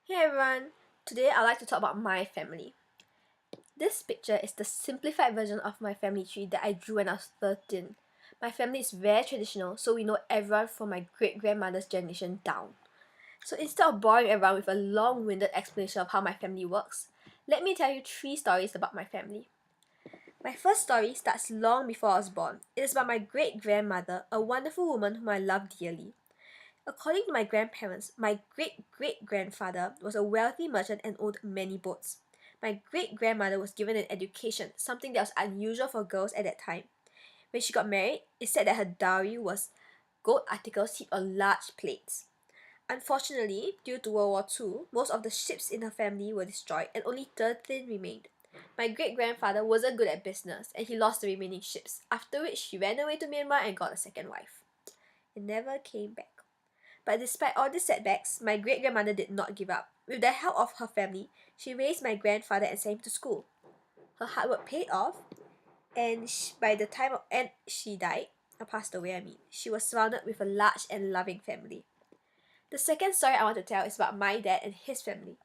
Hey everyone! Today I'd like to talk about my family. This picture is the simplified version of my family tree that I drew when I was 13. My family is very traditional, so we know everyone from my great-grandmother's generation down. So instead of boring everyone with a long-winded explanation of how my family works, let me tell you 3 stories about my family. My first story starts long before I was born. It is about my great-grandmother, a wonderful woman whom I love dearly. According to my grandparents, my great-great-grandfather was a wealthy merchant and owned many boats. My great-grandmother was given an education, something that was unusual for girls at that time. When she got married, it said that her dowry was gold articles heaped on large plates. Unfortunately, due to World War II, most of the ships in her family were destroyed and only 13 remained. My great-grandfather wasn't good at business and he lost the remaining ships, after which he ran away to Myanmar and got a second wife. He never came back. But despite all these setbacks, my great-grandmother did not give up. With the help of her family, she raised my grandfather and sent him to school. Her hard work paid off, and by the time she died, or passed away, she was surrounded with a large and loving family. The second story I want to tell is about my dad and his family.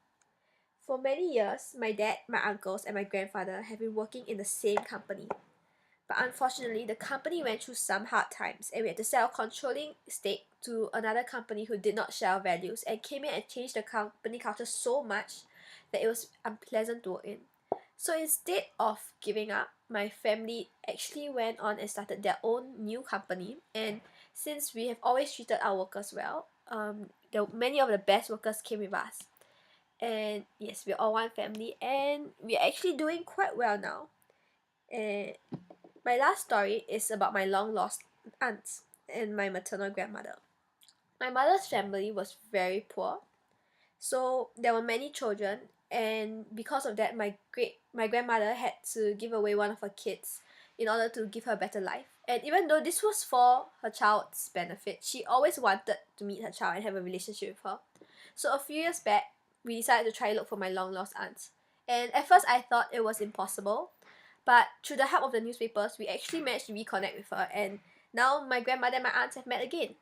For many years, my dad, my uncles, and my grandfather have been working in the same company. But unfortunately, the company went through some hard times and we had to sell a controlling stake to another company who did not share our values and came in and changed the company culture so much that it was unpleasant to work in. So instead of giving up, my family actually went on and started their own new company. And since we have always treated our workers well, many of the best workers came with us. And yes, we're all one family and we're actually doing quite well now. And my last story is about my long-lost aunts and my maternal grandmother. My mother's family was very poor, so there were many children, and because of that, my grandmother had to give away one of her kids in order to give her a better life. And even though this was for her child's benefit, she always wanted to meet her child and have a relationship with her. So a few years back, we decided to try to look for my long-lost aunts. And at first I thought it was impossible, but through the help of the newspapers, we actually managed to reconnect with her, and now my grandmother and my aunts have met again.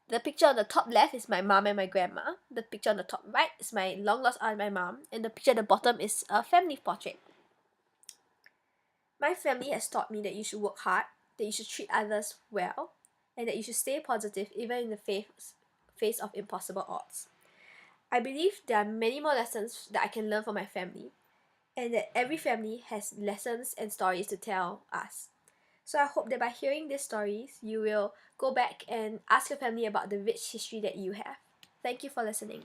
The picture on the top left is my mom and my grandma. The picture on the top right is my long-lost aunt and my mom. And the picture at the bottom is a family portrait. My family has taught me that you should work hard, that you should treat others well, and that you should stay positive even in the face of impossible odds. I believe there are many more lessons that I can learn from my family, and that every family has lessons and stories to tell us. So I hope that by hearing these stories, you will go back and ask your family about the rich history that you have. Thank you for listening.